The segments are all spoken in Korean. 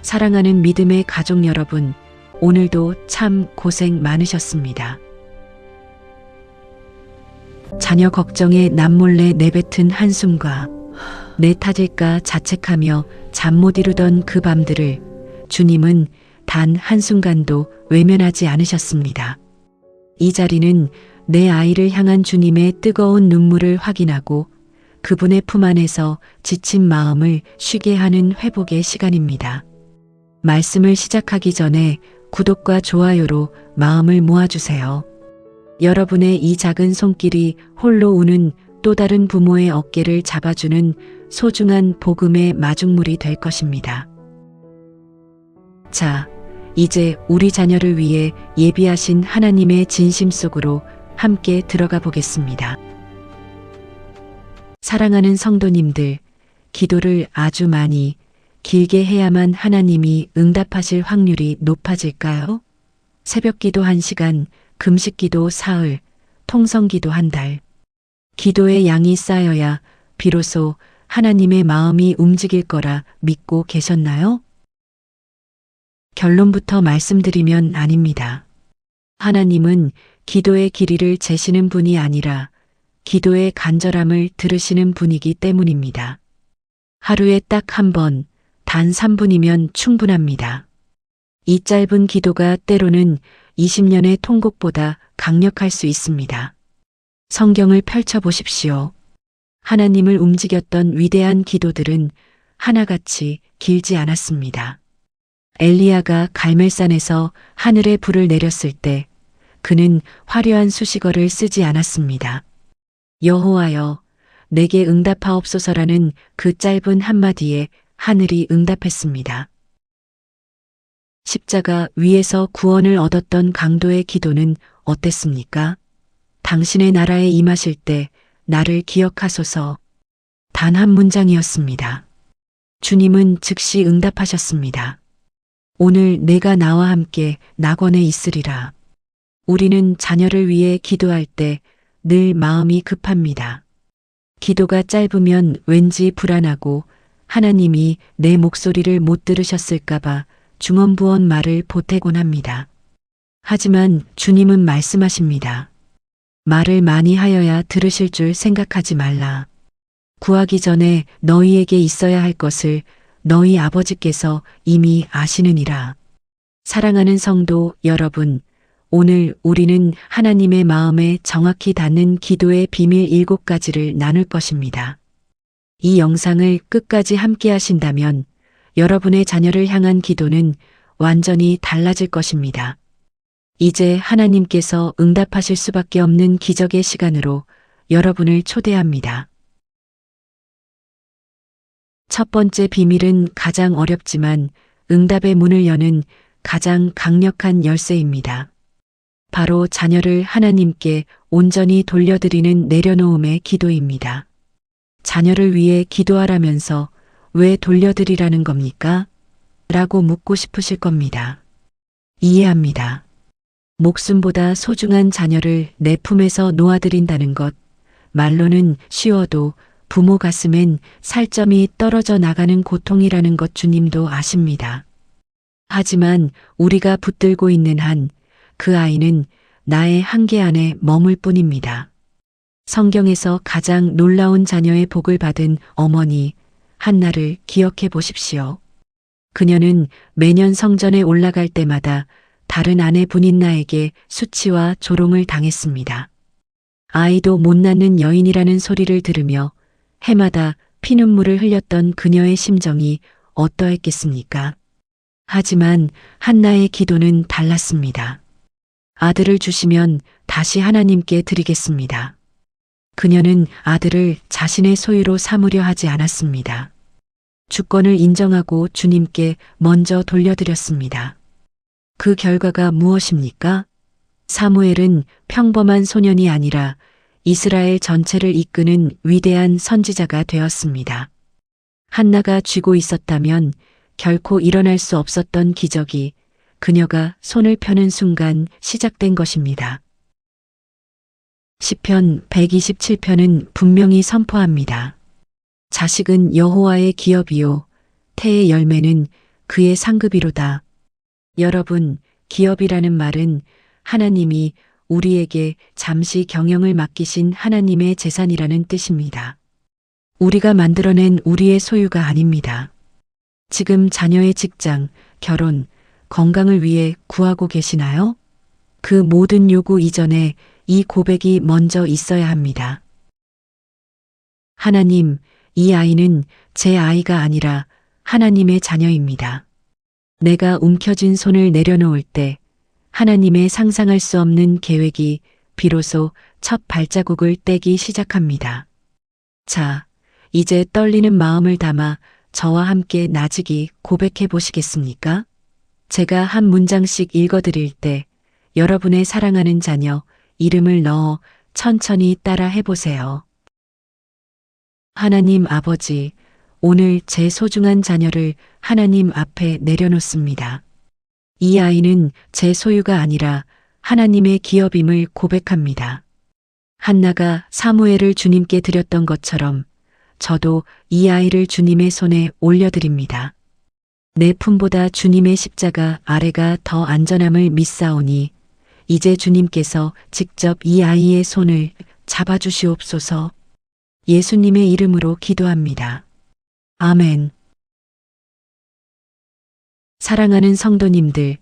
사랑하는 믿음의 가족 여러분, 오늘도 참 고생 많으셨습니다. 자녀 걱정에 남몰래 내뱉은 한숨과 내 탓일까 자책하며 잠 못 이루던 그 밤들을 주님은 단 한순간도 외면하지 않으셨습니다. 이 자리는 내 아이를 향한 주님의 뜨거운 눈물을 확인하고 그분의 품 안에서 지친 마음을 쉬게 하는 회복의 시간입니다. 말씀을 시작하기 전에 구독과 좋아요로 마음을 모아주세요. 여러분의 이 작은 손길이 홀로 우는 또 다른 부모의 어깨를 잡아주는 소중한 복음의 마중물이 될 것입니다. 자, 이제 우리 자녀를 위해 예비하신 하나님의 진심 속으로 함께 들어가 보겠습니다. 사랑하는 성도님들, 기도를 아주 많이, 길게 해야만 하나님이 응답하실 확률이 높아질까요? 새벽기도 1시간, 금식기도 사흘, 통성기도 1달. 기도의 양이 쌓여야 비로소 하나님의 마음이 움직일 거라 믿고 계셨나요? 결론부터 말씀드리면 아닙니다. 하나님은 기도의 길이를 재시는 분이 아니라 기도의 간절함을 들으시는 분이기 때문입니다. 하루에 딱 한 번, 단 3분이면 충분합니다. 이 짧은 기도가 때로는 20년의 통곡보다 강력할 수 있습니다. 성경을 펼쳐보십시오. 하나님을 움직였던 위대한 기도들은 하나같이 길지 않았습니다. 엘리야가 갈멜산에서 하늘에 불을 내렸을 때 그는 화려한 수식어를 쓰지 않았습니다. 여호와여, 내게 응답하옵소서라는 그 짧은 한마디에 하늘이 응답했습니다. 십자가 위에서 구원을 얻었던 강도의 기도는 어땠습니까? 당신의 나라에 임하실 때 나를 기억하소서. 단 한 문장이었습니다. 주님은 즉시 응답하셨습니다. 오늘 내가 나와 함께 낙원에 있으리라. 우리는 자녀를 위해 기도할 때 늘 마음이 급합니다. 기도가 짧으면 왠지 불안하고 하나님이 내 목소리를 못 들으셨을까봐 중언부언 말을 보태곤 합니다. 하지만 주님은 말씀하십니다. 말을 많이 하여야 들으실 줄 생각하지 말라. 구하기 전에 너희에게 있어야 할 것을 너희 아버지께서 이미 아시느니라. 사랑하는 성도 여러분, 오늘 우리는 하나님의 마음에 정확히 닿는 기도의 비밀 7가지를 나눌 것입니다. 이 영상을 끝까지 함께 하신다면 여러분의 자녀를 향한 기도는 완전히 달라질 것입니다. 이제 하나님께서 응답하실 수밖에 없는 기적의 시간으로 여러분을 초대합니다. 첫 번째 비밀은 가장 어렵지만 응답의 문을 여는 가장 강력한 열쇠입니다. 바로 자녀를 하나님께 온전히 돌려드리는 내려놓음의 기도입니다. 자녀를 위해 기도하라면서 왜 돌려드리라는 겁니까? 라고 묻고 싶으실 겁니다. 이해합니다. 목숨보다 소중한 자녀를 내 품에서 놓아드린다는 것, 말로는 쉬워도 부모 가슴엔 살점이 떨어져 나가는 고통이라는 것 주님도 아십니다. 하지만 우리가 붙들고 있는 한 그 아이는 나의 한계 안에 머물 뿐입니다. 성경에서 가장 놀라운 자녀의 복을 받은 어머니 한나를 기억해 보십시오. 그녀는 매년 성전에 올라갈 때마다 다른 아내 분인나에게 수치와 조롱을 당했습니다. 아이도 못 낳는 여인이라는 소리를 들으며 해마다 피눈물을 흘렸던 그녀의 심정이 어떠했겠습니까? 하지만 한나의 기도는 달랐습니다. 아들을 주시면 다시 하나님께 드리겠습니다. 그녀는 아들을 자신의 소유로 삼으려 하지 않았습니다. 주권을 인정하고 주님께 먼저 돌려드렸습니다. 그 결과가 무엇입니까? 사무엘은 평범한 소년이 아니라 이스라엘 전체를 이끄는 위대한 선지자가 되었습니다. 한나가 쥐고 있었다면 결코 일어날 수 없었던 기적이 그녀가 손을 펴는 순간 시작된 것입니다. 시편 127편은 분명히 선포합니다. 자식은 여호와의 기업이요 태의 열매는 그의 상급이로다. 여러분, 기업이라는 말은 하나님이 우리에게 잠시 경영을 맡기신 하나님의 재산이라는 뜻입니다. 우리가 만들어낸 우리의 소유가 아닙니다. 지금 자녀의 직장, 결혼, 건강을 위해 구하고 계시나요? 그 모든 요구 이전에 이 고백이 먼저 있어야 합니다. 하나님, 이 아이는 제 아이가 아니라 하나님의 자녀입니다. 내가 움켜쥔 손을 내려놓을 때 하나님의 상상할 수 없는 계획이 비로소 첫 발자국을 떼기 시작합니다. 자, 이제 떨리는 마음을 담아 저와 함께 나직이 고백해 보시겠습니까? 제가 한 문장씩 읽어드릴 때 여러분의 사랑하는 자녀 이름을 넣어 천천히 따라 해보세요. 하나님 아버지, 오늘 제 소중한 자녀를 하나님 앞에 내려놓습니다. 이 아이는 제 소유가 아니라 하나님의 기업임을 고백합니다. 한나가 사무엘을 주님께 드렸던 것처럼 저도 이 아이를 주님의 손에 올려드립니다. 내 품보다 주님의 십자가 아래가 더 안전함을 믿사오니 이제 주님께서 직접 이 아이의 손을 잡아주시옵소서. 예수님의 이름으로 기도합니다. 아멘. 사랑하는 성도님들,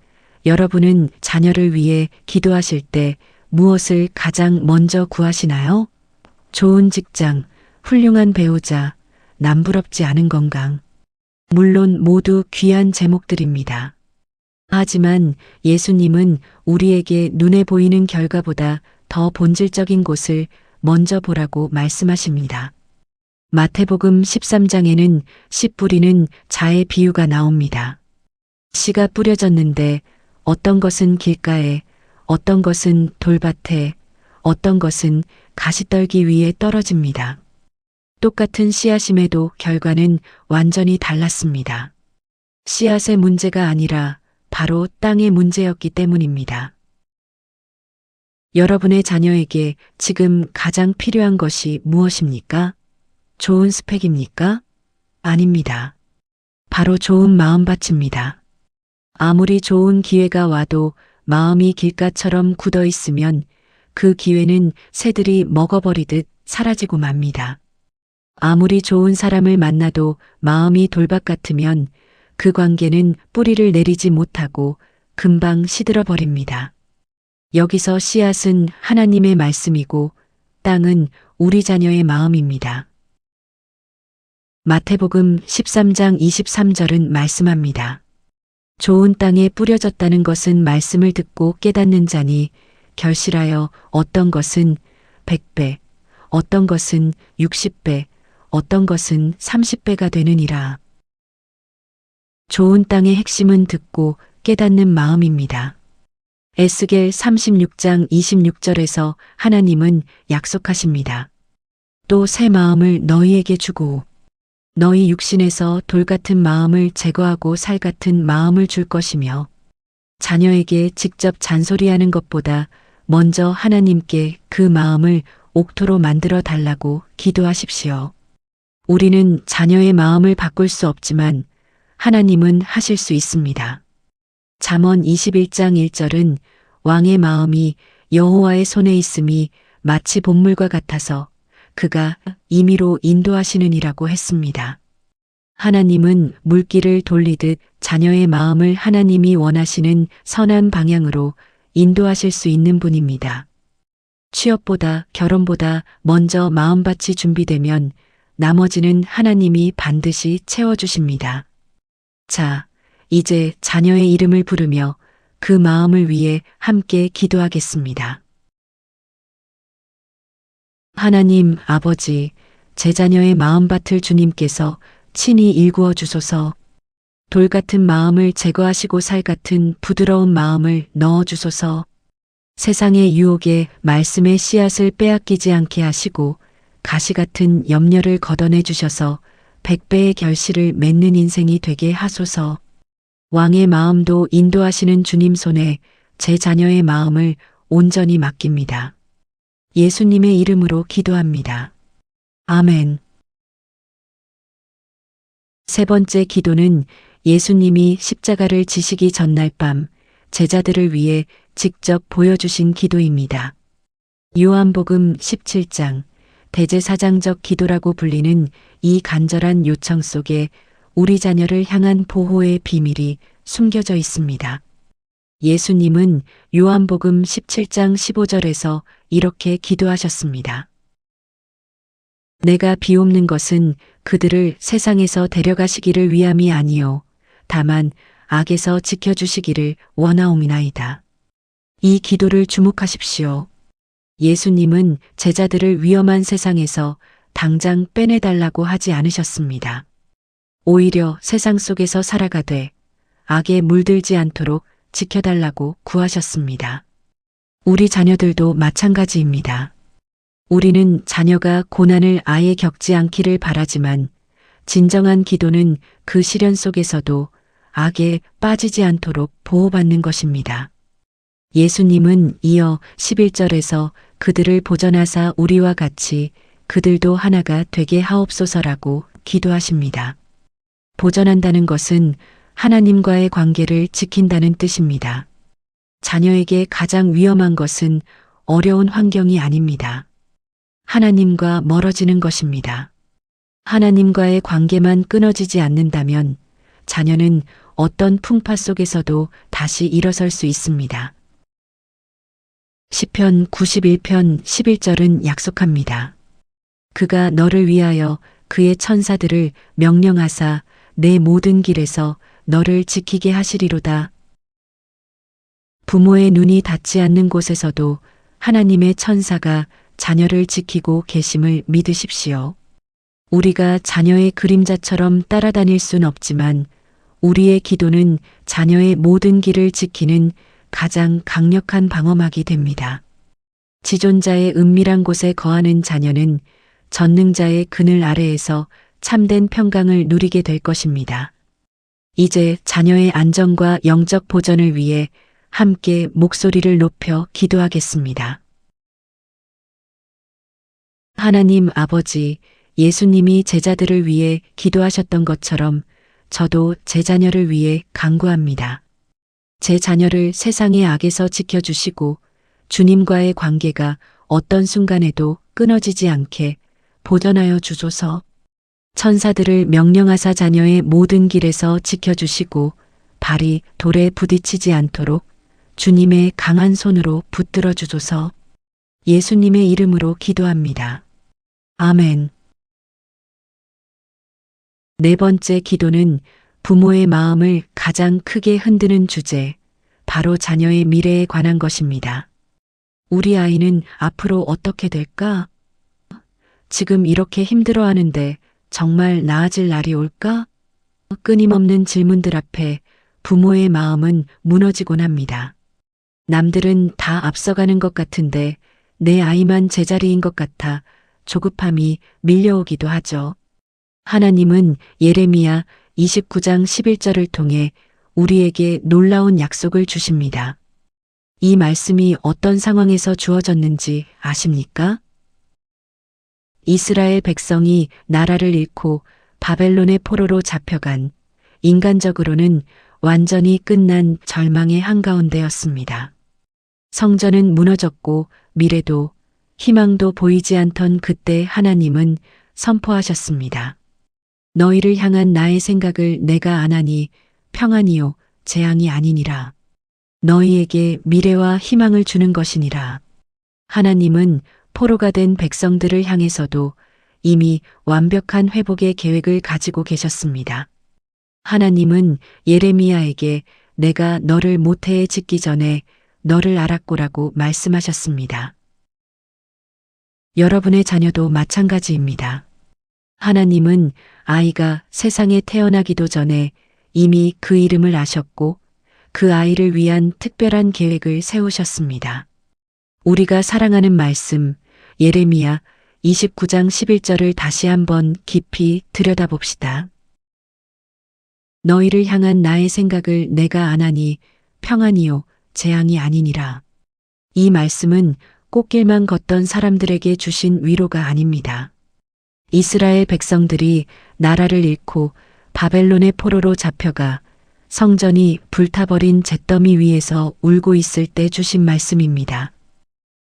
여러분은 자녀를 위해 기도하실 때 무엇을 가장 먼저 구하시나요? 좋은 직장, 훌륭한 배우자, 남부럽지 않은 건강. 물론 모두 귀한 제목들입니다. 하지만 예수님은 우리에게 눈에 보이는 결과보다 더 본질적인 곳을 먼저 보라고 말씀하십니다. 마태복음 13장에는 씨 뿌리는 자의 비유가 나옵니다. 씨가 뿌려졌는데 어떤 것은 길가에, 어떤 것은 돌밭에, 어떤 것은 가시떨기 위에 떨어집니다. 똑같은 씨앗임에도 결과는 완전히 달랐습니다. 씨앗의 문제가 아니라 바로 땅의 문제였기 때문입니다. 여러분의 자녀에게 지금 가장 필요한 것이 무엇입니까? 좋은 스펙입니까? 아닙니다. 바로 좋은 마음밭입니다. 아무리 좋은 기회가 와도 마음이 길가처럼 굳어 있으면 그 기회는 새들이 먹어버리듯 사라지고 맙니다. 아무리 좋은 사람을 만나도 마음이 돌밭 같으면 그 관계는 뿌리를 내리지 못하고 금방 시들어 버립니다. 여기서 씨앗은 하나님의 말씀이고 땅은 우리 자녀의 마음입니다. 마태복음 13장 23절은 말씀합니다. 좋은 땅에 뿌려졌다는 것은 말씀을 듣고 깨닫는 자니 결실하여 어떤 것은 100배, 어떤 것은 60배, 어떤 것은 30배가 되느니라. 좋은 땅의 핵심은 듣고 깨닫는 마음입니다. 에스겔 36장 26절에서 하나님은 약속하십니다. 또 새 마음을 너희에게 주고 너희 육신에서 돌 같은 마음을 제거하고 살 같은 마음을 줄 것이며 자녀에게 직접 잔소리하는 것보다 먼저 하나님께 그 마음을 옥토로 만들어 달라고 기도하십시오. 우리는 자녀의 마음을 바꿀 수 없지만 하나님은 하실 수 있습니다. 잠언 21장 1절은 왕의 마음이 여호와의 손에 있음이 마치 봇물과 같아서 그가 임의로 인도하시느니라고 했습니다. 하나님은 물길을 돌리듯 자녀의 마음을 하나님이 원하시는 선한 방향으로 인도하실 수 있는 분입니다. 취업보다 결혼보다 먼저 마음밭이 준비되면 나머지는 하나님이 반드시 채워주십니다. 자, 이제 자녀의 이름을 부르며 그 마음을 위해 함께 기도하겠습니다. 하나님 아버지, 제 자녀의 마음밭을 주님께서 친히 일구어 주소서. 돌 같은 마음을 제거하시고 살 같은 부드러운 마음을 넣어 주소서. 세상의 유혹에 말씀의 씨앗을 빼앗기지 않게 하시고 가시 같은 염려를 걷어내 주셔서 100배의 결실을 맺는 인생이 되게 하소서. 왕의 마음도 인도하시는 주님 손에 제 자녀의 마음을 온전히 맡깁니다. 예수님의 이름으로 기도합니다. 아멘. 세 번째 기도는 예수님이 십자가를 지시기 전날 밤 제자들을 위해 직접 보여주신 기도입니다. 요한복음 17장 대제사장적 기도라고 불리는 이 간절한 요청 속에 우리 자녀를 향한 보호의 비밀이 숨겨져 있습니다. 예수님은 요한복음 17장 15절에서 이렇게 기도하셨습니다. 내가 비옵는 것은 그들을 세상에서 데려가시기를 위함이 아니요 다만 악에서 지켜주시기를 원하옵나이다. 이 기도를 주목하십시오. 예수님은 제자들을 위험한 세상에서 당장 빼내달라고 하지 않으셨습니다. 오히려 세상 속에서 살아가되 악에 물들지 않도록 지켜달라고 구하셨습니다. 우리 자녀들도 마찬가지입니다. 우리는 자녀가 고난을 아예 겪지 않기를 바라지만 진정한 기도는 그 시련 속에서도 악에 빠지지 않도록 보호받는 것입니다. 예수님은 이어 11절에서 그들을 보전하사 우리와 같이 그들도 하나가 되게 하옵소서라고 기도하십니다. 보전한다는 것은 하나님과의 관계를 지킨다는 뜻입니다. 자녀에게 가장 위험한 것은 어려운 환경이 아닙니다. 하나님과 멀어지는 것입니다. 하나님과의 관계만 끊어지지 않는다면 자녀는 어떤 풍파 속에서도 다시 일어설 수 있습니다. 시편 91편 11절은 약속합니다. 그가 너를 위하여 그의 천사들을 명령하사 내 모든 길에서 너를 지키게 하시리로다. 부모의 눈이 닿지 않는 곳에서도 하나님의 천사가 자녀를 지키고 계심을 믿으십시오. 우리가 자녀의 그림자처럼 따라다닐 순 없지만 우리의 기도는 자녀의 모든 길을 지키는 가장 강력한 방어막이 됩니다. 지존자의 은밀한 곳에 거하는 자녀는 전능자의 그늘 아래에서 참된 평강을 누리게 될 것입니다. 이제 자녀의 안전과 영적 보전을 위해 함께 목소리를 높여 기도하겠습니다. 하나님 아버지, 예수님이 제자들을 위해 기도하셨던 것처럼 저도 제 자녀를 위해 간구합니다. 제 자녀를 세상의 악에서 지켜주시고 주님과의 관계가 어떤 순간에도 끊어지지 않게 보전하여 주소서. 천사들을 명령하사 자녀의 모든 길에서 지켜주시고 발이 돌에 부딪히지 않도록 주님의 강한 손으로 붙들어 주소서. 예수님의 이름으로 기도합니다. 아멘. 네 번째 기도는 부모의 마음을 가장 크게 흔드는 주제, 바로 자녀의 미래에 관한 것입니다. 우리 아이는 앞으로 어떻게 될까? 지금 이렇게 힘들어하는데 정말 나아질 날이 올까? 끊임없는 질문들 앞에 부모의 마음은 무너지곤 합니다. 남들은 다 앞서가는 것 같은데 내 아이만 제자리인 것 같아 조급함이 밀려오기도 하죠. 하나님은 예레미야 29장 11절을 통해 우리에게 놀라운 약속을 주십니다. 이 말씀이 어떤 상황에서 주어졌는지 아십니까? 이스라엘 백성이 나라를 잃고 바벨론의 포로로 잡혀간, 인간적으로는 완전히 끝난 절망의 한가운데였습니다. 성전은 무너졌고 미래도 희망도 보이지 않던 그때 하나님은 선포하셨습니다. 너희를 향한 나의 생각을 내가 아나니 평안이요 재앙이 아니니라. 너희에게 미래와 희망을 주는 것이니라. 하나님은 포로가 된 백성들을 향해서도 이미 완벽한 회복의 계획을 가지고 계셨습니다. 하나님은 예레미야에게 내가 너를 모태에 짓기 전에 너를 알았고라고 말씀하셨습니다. 여러분의 자녀도 마찬가지입니다. 하나님은 아이가 세상에 태어나기도 전에 이미 그 이름을 아셨고 그 아이를 위한 특별한 계획을 세우셨습니다. 우리가 사랑하는 말씀 예레미야 29장 11절을 다시 한번 깊이 들여다봅시다. 너희를 향한 나의 생각을 내가 아나니 평안이요 재앙이 아니니라. 이 말씀은 꽃길만 걷던 사람들에게 주신 위로가 아닙니다. 이스라엘 백성들이 나라를 잃고 바벨론의 포로로 잡혀가 성전이 불타버린 잿더미 위에서 울고 있을 때 주신 말씀입니다.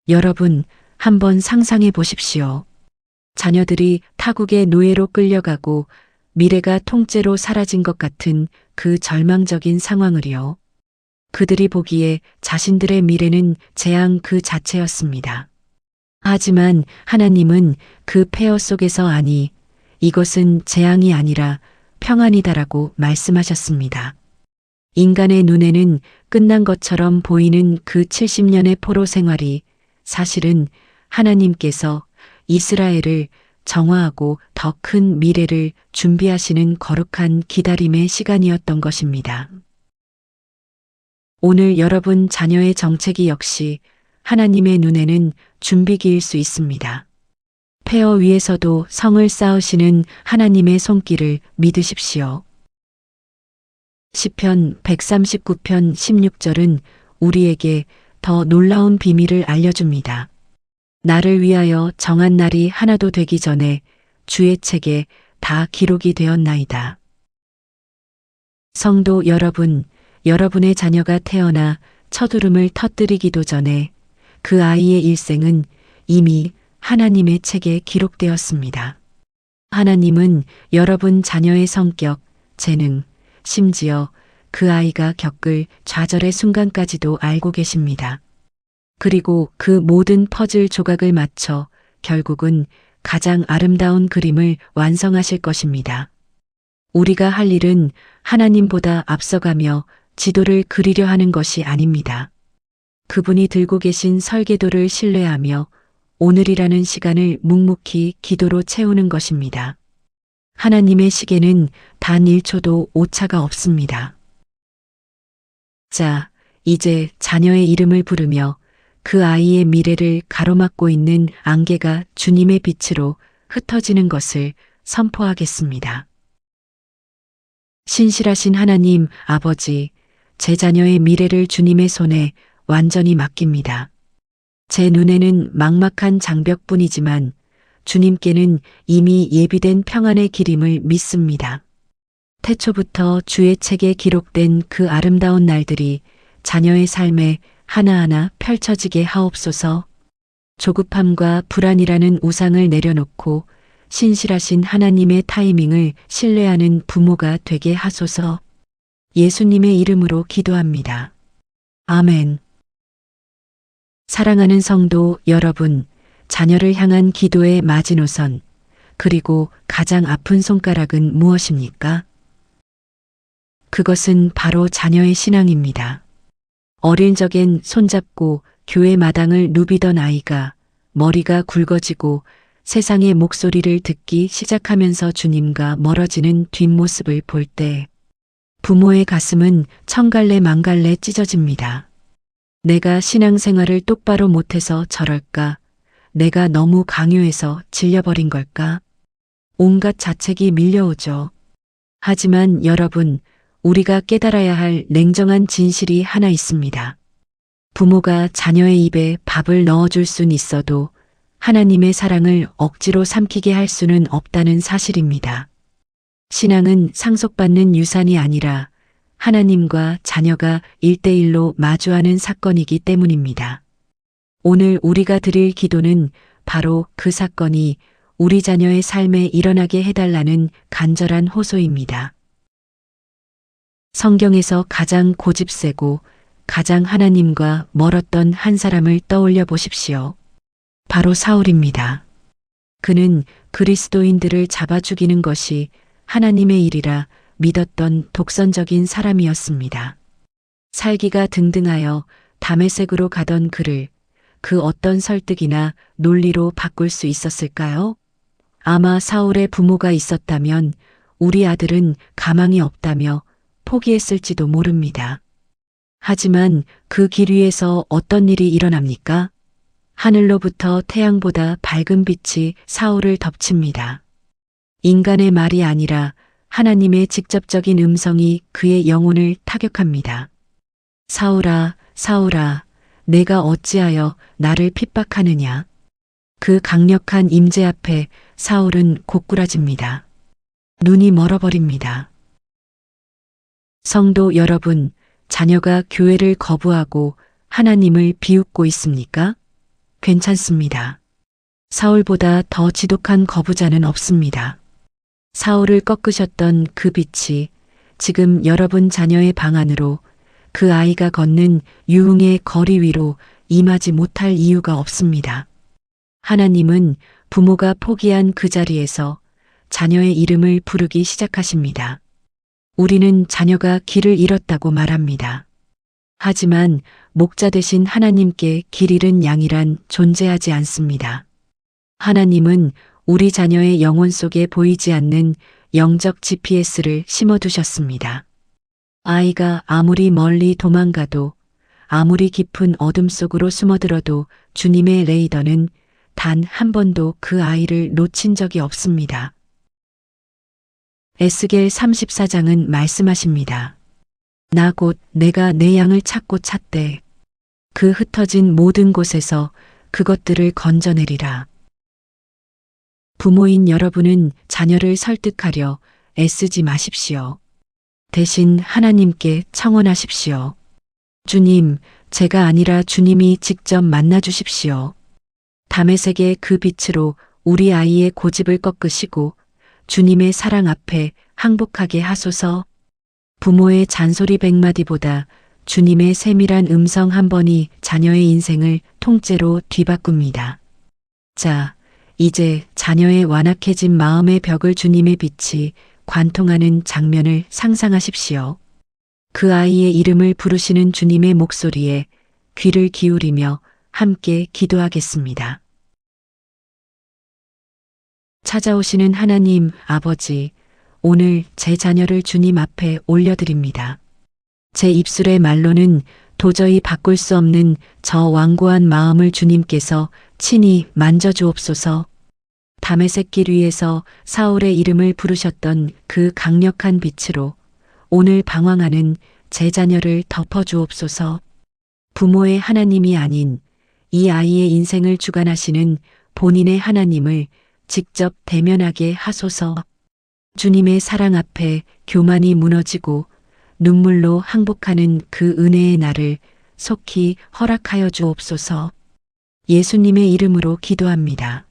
여러분, 한번 상상해 보십시오. 자녀들이 타국의 노예로 끌려가고 미래가 통째로 사라진 것 같은 그 절망적인 상황을요. 그들이 보기에 자신들의 미래는 재앙 그 자체였습니다. 하지만 하나님은 그 폐허 속에서 아니, 이것은 재앙이 아니라 평안이다라고 말씀하셨습니다. 인간의 눈에는 끝난 것처럼 보이는 그 70년의 포로 생활이 사실은 하나님께서 이스라엘을 정화하고 더 큰 미래를 준비하시는 거룩한 기다림의 시간이었던 것입니다. 오늘 여러분 자녀의 정체기 역시 하나님의 눈에는 준비기일 수 있습니다. 폐허 위에서도 성을 쌓으시는 하나님의 손길을 믿으십시오. 시편 139편 16절은 우리에게 더 놀라운 비밀을 알려줍니다. 나를 위하여 정한 날이 하나도 되기 전에 주의 책에 다 기록이 되었나이다. 성도 여러분, 여러분의 자녀가 태어나 첫 울음을 터뜨리기도 전에 그 아이의 일생은 이미 하나님의 책에 기록되었습니다. 하나님은 여러분 자녀의 성격, 재능, 심지어 그 아이가 겪을 좌절의 순간까지도 알고 계십니다. 그리고 그 모든 퍼즐 조각을 맞춰 결국은 가장 아름다운 그림을 완성하실 것입니다. 우리가 할 일은 하나님보다 앞서가며 지도를 그리려 하는 것이 아닙니다. 그분이 들고 계신 설계도를 신뢰하며 오늘이라는 시간을 묵묵히 기도로 채우는 것입니다. 하나님의 시계는 단 1초도 오차가 없습니다. 자, 이제 자녀의 이름을 부르며 그 아이의 미래를 가로막고 있는 안개가 주님의 빛으로 흩어지는 것을 선포하겠습니다. 신실하신 하나님 아버지, 제 자녀의 미래를 주님의 손에 완전히 맡깁니다. 제 눈에는 막막한 장벽뿐이지만 주님께는 이미 예비된 평안의 길임을 믿습니다. 태초부터 주의 책에 기록된 그 아름다운 날들이 자녀의 삶에 하나하나 펼쳐지게 하옵소서. 조급함과 불안이라는 우상을 내려놓고 신실하신 하나님의 타이밍을 신뢰하는 부모가 되게 하소서. 예수님의 이름으로 기도합니다. 아멘. 사랑하는 성도 여러분, 자녀를 향한 기도의 마지노선, 그리고 가장 아픈 손가락은 무엇입니까? 그것은 바로 자녀의 신앙입니다. 어린 적엔 손잡고 교회 마당을 누비던 아이가 머리가 굵어지고 세상의 목소리를 듣기 시작하면서 주님과 멀어지는 뒷모습을 볼 때 부모의 가슴은 천갈래 만갈래 찢어집니다. 내가 신앙생활을 똑바로 못해서 저럴까? 내가 너무 강요해서 질려버린 걸까? 온갖 자책이 밀려오죠. 하지만 여러분, 우리가 깨달아야 할 냉정한 진실이 하나 있습니다. 부모가 자녀의 입에 밥을 넣어줄 순 있어도 하나님의 사랑을 억지로 삼키게 할 수는 없다는 사실입니다. 신앙은 상속받는 유산이 아니라 하나님과 자녀가 1대1로 마주하는 사건이기 때문입니다. 오늘 우리가 드릴 기도는 바로 그 사건이 우리 자녀의 삶에 일어나게 해달라는 간절한 호소입니다. 성경에서 가장 고집세고 가장 하나님과 멀었던 한 사람을 떠올려 보십시오. 바로 사울입니다. 그는 그리스도인들을 잡아 죽이는 것이 하나님의 일이라 믿었던 독선적인 사람이었습니다. 살기가 등등하여 다메섹으로 가던 그를 그 어떤 설득이나 논리로 바꿀 수 있었을까요? 아마 사울의 부모가 있었다면 우리 아들은 가망이 없다며 포기했을지도 모릅니다. 하지만 그 길 위에서 어떤 일이 일어납니까? 하늘로부터 태양보다 밝은 빛이 사울을 덮칩니다. 인간의 말이 아니라 하나님의 직접적인 음성이 그의 영혼을 타격합니다. 사울아, 사울아, 내가 어찌하여 나를 핍박하느냐? 그 강력한 임재 앞에 사울은 고꾸라집니다. 눈이 멀어버립니다. 성도 여러분, 자녀가 교회를 거부하고 하나님을 비웃고 있습니까? 괜찮습니다. 사울보다 더 지독한 거부자는 없습니다. 사울을 꺾으셨던 그 빛이 지금 여러분 자녀의 방 안으로, 그 아이가 걷는 유흥의 거리 위로 임하지 못할 이유가 없습니다. 하나님은 부모가 포기한 그 자리에서 자녀의 이름을 부르기 시작하십니다. 우리는 자녀가 길을 잃었다고 말합니다. 하지만 목자 되신 하나님께 길 잃은 양이란 존재하지 않습니다. 하나님은 우리 자녀의 영혼 속에 보이지 않는 영적 GPS를 심어두셨습니다. 아이가 아무리 멀리 도망가도, 아무리 깊은 어둠 속으로 숨어들어도 주님의 레이더는 단 한 번도 그 아이를 놓친 적이 없습니다. 에스겔 34장은 말씀하십니다. 나 곧 내가 내 양을 찾고 찾되 그 흩어진 모든 곳에서 그것들을 건져내리라. 부모인 여러분은 자녀를 설득하려 애쓰지 마십시오. 대신 하나님께 청원하십시오. 주님, 제가 아니라 주님이 직접 만나 주십시오. 다메섹의 그 빛으로 우리 아이의 고집을 꺾으시고 주님의 사랑 앞에 항복하게 하소서. 부모의 잔소리 100마디보다 주님의 세밀한 음성 한 번이 자녀의 인생을 통째로 뒤바꿉니다. 자, 이제 자녀의 완악해진 마음의 벽을 주님의 빛이 관통하는 장면을 상상하십시오. 그 아이의 이름을 부르시는 주님의 목소리에 귀를 기울이며 함께 기도하겠습니다. 찾아오시는 하나님 아버지, 오늘 제 자녀를 주님 앞에 올려드립니다. 제 입술의 말로는 도저히 바꿀 수 없는 저 완고한 마음을 주님께서 친히 만져주옵소서. 다메섹 길 위에서 사울의 이름을 부르셨던 그 강력한 빛으로 오늘 방황하는 제 자녀를 덮어주옵소서. 부모의 하나님이 아닌 이 아이의 인생을 주관하시는 본인의 하나님을 직접 대면하게 하소서. 주님의 사랑 앞에 교만이 무너지고 눈물로 항복하는 그 은혜의 날을 속히 허락하여 주옵소서. 예수님의 이름으로 기도합니다.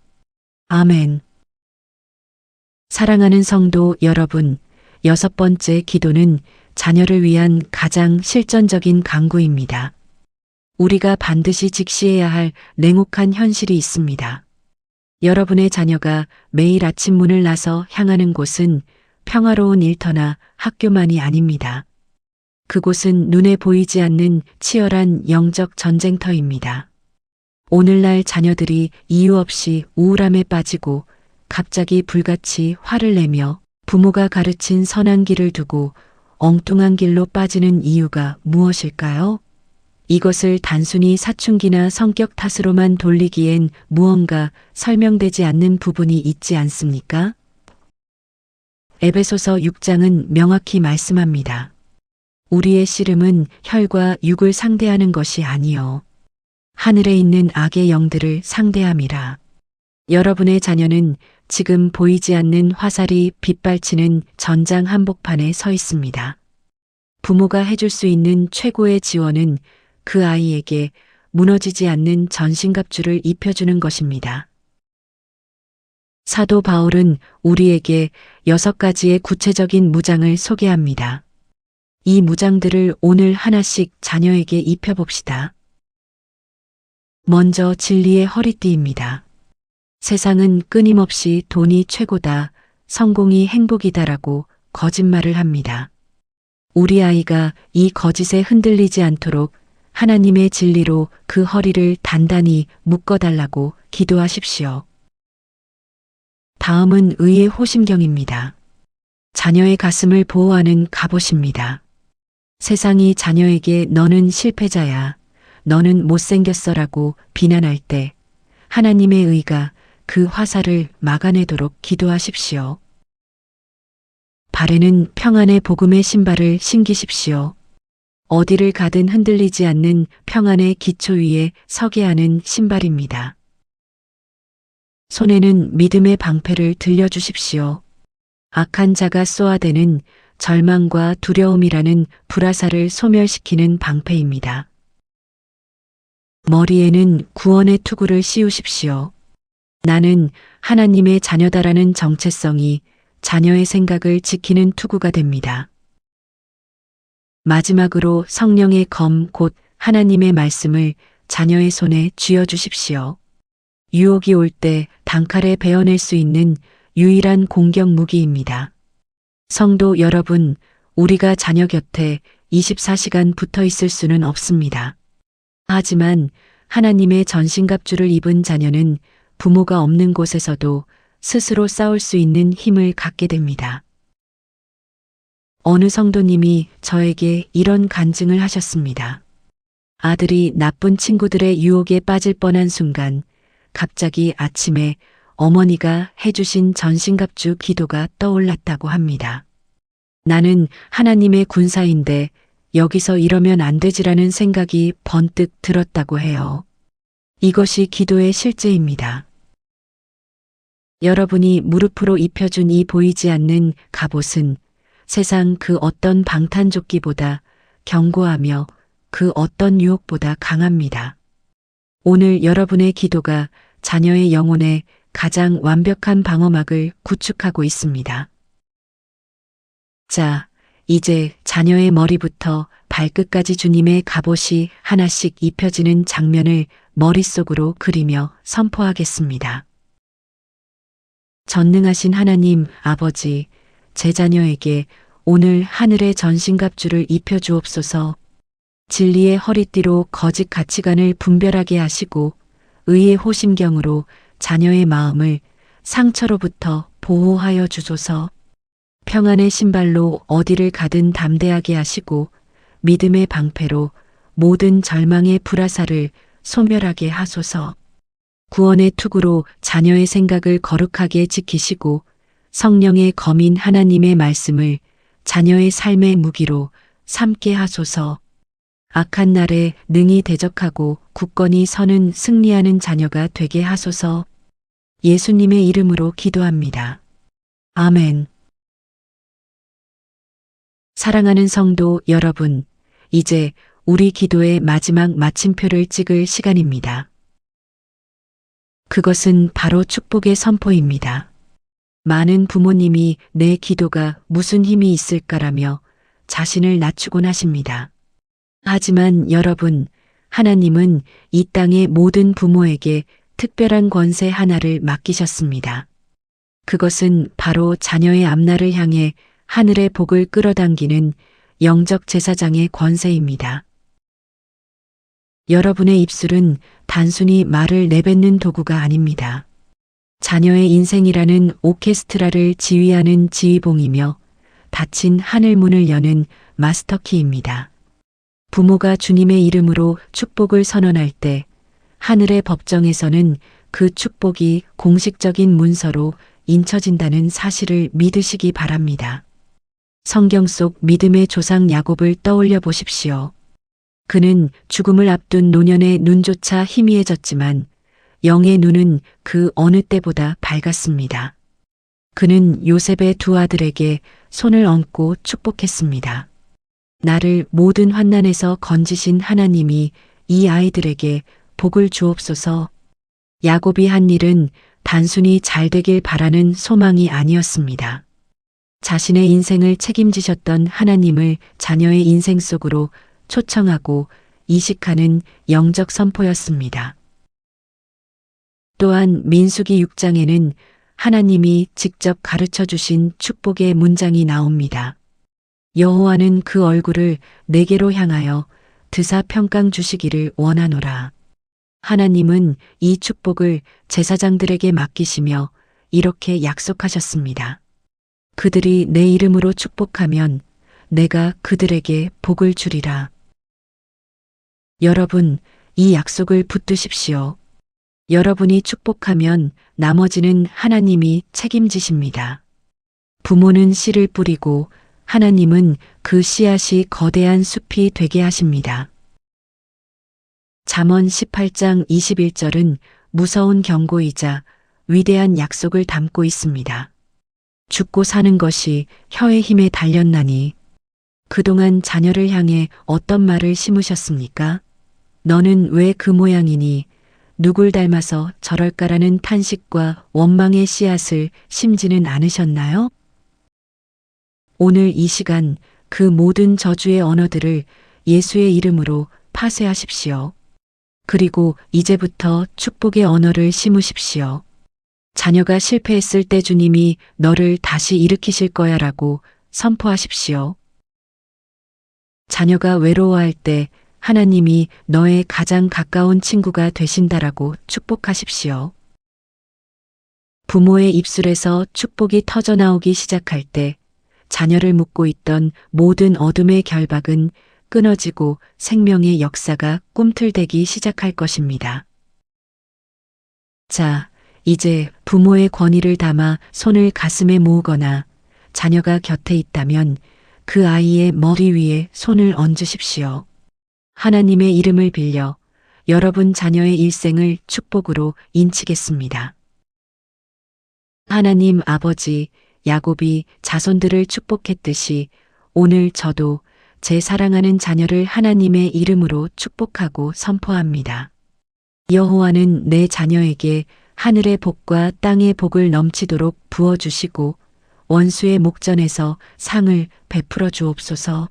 아멘. 사랑하는 성도 여러분, 6번째 기도는 자녀를 위한 가장 실전적인 간구입니다. 우리가 반드시 직시해야 할 냉혹한 현실이 있습니다. 여러분의 자녀가 매일 아침 문을 나서 향하는 곳은 평화로운 일터나 학교만이 아닙니다. 그곳은 눈에 보이지 않는 치열한 영적 전쟁터입니다. 오늘날 자녀들이 이유 없이 우울함에 빠지고 갑자기 불같이 화를 내며 부모가 가르친 선한 길을 두고 엉뚱한 길로 빠지는 이유가 무엇일까요? 이것을 단순히 사춘기나 성격 탓으로만 돌리기엔 무언가 설명되지 않는 부분이 있지 않습니까? 에베소서 6장은 명확히 말씀합니다. 우리의 씨름은 혈과 육을 상대하는 것이 아니요 하늘에 있는 악의 영들을 상대함이라. 여러분의 자녀는 지금 보이지 않는 화살이 빗발치는 전장 한복판에 서 있습니다. 부모가 해줄 수 있는 최고의 지원은 그 아이에게 무너지지 않는 전신갑주를 입혀주는 것입니다. 사도 바울은 우리에게 6가지의 구체적인 무장을 소개합니다. 이 무장들을 오늘 하나씩 자녀에게 입혀봅시다. 먼저 진리의 허리띠입니다. 세상은 끊임없이 돈이 최고다, 성공이 행복이다라고 거짓말을 합니다. 우리 아이가 이 거짓에 흔들리지 않도록 하나님의 진리로 그 허리를 단단히 묶어달라고 기도하십시오. 다음은 의의 호심경입니다. 자녀의 가슴을 보호하는 갑옷입니다. 세상이 자녀에게 너는 실패자야, 너는 못생겼어라고 비난할 때 하나님의 의가 그 화살을 막아내도록 기도하십시오. 발에는 평안의 복음의 신발을 신기십시오. 어디를 가든 흔들리지 않는 평안의 기초 위에 서게 하는 신발입니다. 손에는 믿음의 방패를 들려주십시오. 악한 자가 쏘아대는 절망과 두려움이라는 불화살을 소멸시키는 방패입니다. 머리에는 구원의 투구를 씌우십시오. 나는 하나님의 자녀다라는 정체성이 자녀의 생각을 지키는 투구가 됩니다. 마지막으로 성령의 검 곧 하나님의 말씀을 자녀의 손에 쥐어주십시오. 유혹이 올 때 단칼에 베어낼 수 있는 유일한 공격 무기입니다. 성도 여러분, 우리가 자녀 곁에 24시간 붙어 있을 수는 없습니다. 하지만 하나님의 전신갑주를 입은 자녀는 부모가 없는 곳에서도 스스로 싸울 수 있는 힘을 갖게 됩니다. 어느 성도님이 저에게 이런 간증을 하셨습니다. 아들이 나쁜 친구들의 유혹에 빠질 뻔한 순간 갑자기 아침에 어머니가 해주신 전신갑주 기도가 떠올랐다고 합니다. 나는 하나님의 군사인데 여기서 이러면 안 되지라는 생각이 번뜩 들었다고 해요. 이것이 기도의 실제입니다. 여러분이 무릎으로 입혀준 이 보이지 않는 갑옷은 세상 그 어떤 방탄조끼보다 견고하며 그 어떤 유혹보다 강합니다. 오늘 여러분의 기도가 자녀의 영혼에 가장 완벽한 방어막을 구축하고 있습니다. 자, 이제 자녀의 머리부터 발끝까지 주님의 갑옷이 하나씩 입혀지는 장면을 머릿속으로 그리며 선포하겠습니다. 전능하신 하나님 아버지, 제 자녀에게 오늘 하늘의 전신갑주를 입혀주옵소서. 진리의 허리띠로 거짓 가치관을 분별하게 하시고 의의 호심경으로 자녀의 마음을 상처로부터 보호하여 주소서. 평안의 신발로 어디를 가든 담대하게 하시고 믿음의 방패로 모든 절망의 불화살을 소멸하게 하소서. 구원의 투구로 자녀의 생각을 거룩하게 지키시고 성령의 검인 하나님의 말씀을 자녀의 삶의 무기로 삼게 하소서. 악한 날에 능히 대적하고 굳건히 서는 승리하는 자녀가 되게 하소서. 예수님의 이름으로 기도합니다. 아멘. 사랑하는 성도 여러분, 이제 우리 기도의 마지막 마침표를 찍을 시간입니다. 그것은 바로 축복의 선포입니다. 많은 부모님이 내 기도가 무슨 힘이 있을까라며 자신을 낮추곤 하십니다. 하지만 여러분, 하나님은 이 땅의 모든 부모에게 특별한 권세 하나를 맡기셨습니다. 그것은 바로 자녀의 앞날을 향해 하늘의 복을 끌어당기는 영적 제사장의 권세입니다. 여러분의 입술은 단순히 말을 내뱉는 도구가 아닙니다. 자녀의 인생이라는 오케스트라를 지휘하는 지휘봉이며 닫힌 하늘 문을 여는 마스터키입니다. 부모가 주님의 이름으로 축복을 선언할 때 하늘의 법정에서는 그 축복이 공식적인 문서로 인쳐진다는 사실을 믿으시기 바랍니다. 성경 속 믿음의 조상 야곱을 떠올려 보십시오. 그는 죽음을 앞둔 노년의 눈조차 희미해졌지만 영의 눈은 그 어느 때보다 밝았습니다. 그는 요셉의 두 아들에게 손을 얹고 축복했습니다. 나를 모든 환난에서 건지신 하나님이 이 아이들에게 복을 주옵소서. 야곱이 한 일은 단순히 잘 되길 바라는 소망이 아니었습니다. 자신의 인생을 책임지셨던 하나님을 자녀의 인생 속으로 초청하고 이식하는 영적 선포였습니다. 또한 민수기 6장에는 하나님이 직접 가르쳐 주신 축복의 문장이 나옵니다. 여호와는 그 얼굴을 내게로 향하여 드사 평강 주시기를 원하노라. 하나님은 이 축복을 제사장들에게 맡기시며 이렇게 약속하셨습니다. 그들이 내 이름으로 축복하면 내가 그들에게 복을 주리라. 여러분, 이 약속을 붙드십시오. 여러분이 축복하면 나머지는 하나님이 책임지십니다. 부모는 씨를 뿌리고 하나님은 그 씨앗이 거대한 숲이 되게 하십니다. 잠언 18장 21절은 무서운 경고이자 위대한 약속을 담고 있습니다. 죽고 사는 것이 혀의 힘에 달렸나니 그동안 자녀를 향해 어떤 말을 심으셨습니까? 너는 왜 그 모양이니? 누굴 닮아서 저럴까라는 탄식과 원망의 씨앗을 심지는 않으셨나요? 오늘 이 시간 그 모든 저주의 언어들을 예수의 이름으로 파쇄하십시오. 그리고 이제부터 축복의 언어를 심으십시오. 자녀가 실패했을 때 주님이 너를 다시 일으키실 거야 라고 선포하십시오. 자녀가 외로워할 때 하나님이 너의 가장 가까운 친구가 되신다라고 축복하십시오. 부모의 입술에서 축복이 터져나오기 시작할 때 자녀를 묶고 있던 모든 어둠의 결박은 끊어지고 생명의 역사가 꿈틀대기 시작할 것입니다. 자, 이제 부모의 권위를 담아 손을 가슴에 모으거나 자녀가 곁에 있다면 그 아이의 머리 위에 손을 얹으십시오. 하나님의 이름을 빌려 여러분 자녀의 일생을 축복으로 인치겠습니다. 하나님 아버지, 야곱이 자손들을 축복했듯이 오늘 저도 제 사랑하는 자녀를 하나님의 이름으로 축복하고 선포합니다. 여호와는 내 자녀에게 하늘의 복과 땅의 복을 넘치도록 부어주시고 원수의 목전에서 상을 베풀어 주옵소서.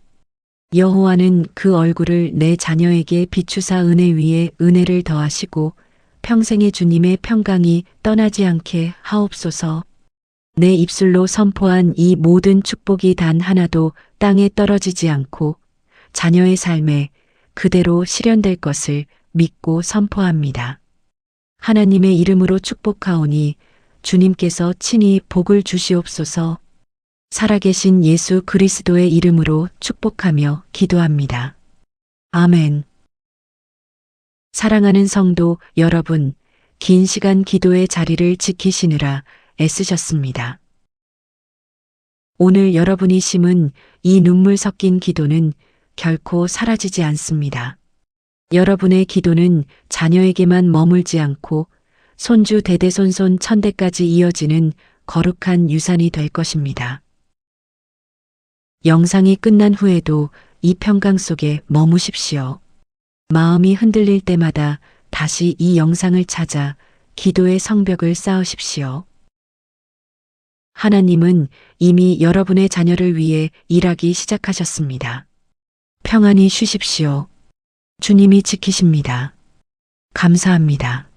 여호와는 그 얼굴을 내 자녀에게 비추사 은혜 위에 은혜를 더하시고 평생의 주님의 평강이 떠나지 않게 하옵소서. 내 입술로 선포한 이 모든 축복이 단 하나도 땅에 떨어지지 않고 자녀의 삶에 그대로 실현될 것을 믿고 선포합니다. 하나님의 이름으로 축복하오니 주님께서 친히 복을 주시옵소서. 살아계신 예수 그리스도의 이름으로 축복하며 기도합니다. 아멘. 사랑하는 성도 여러분, 긴 시간 기도의 자리를 지키시느라 애쓰셨습니다. 오늘 여러분이 심은 이 눈물 섞인 기도는 결코 사라지지 않습니다. 여러분의 기도는 자녀에게만 머물지 않고 손주 대대손손 천대까지 이어지는 거룩한 유산이 될 것입니다. 영상이 끝난 후에도 이 평강 속에 머무십시오. 마음이 흔들릴 때마다 다시 이 영상을 찾아 기도의 성벽을 쌓으십시오. 하나님은 이미 여러분의 자녀를 위해 일하기 시작하셨습니다. 평안히 쉬십시오. 주님이 지키십니다. 감사합니다.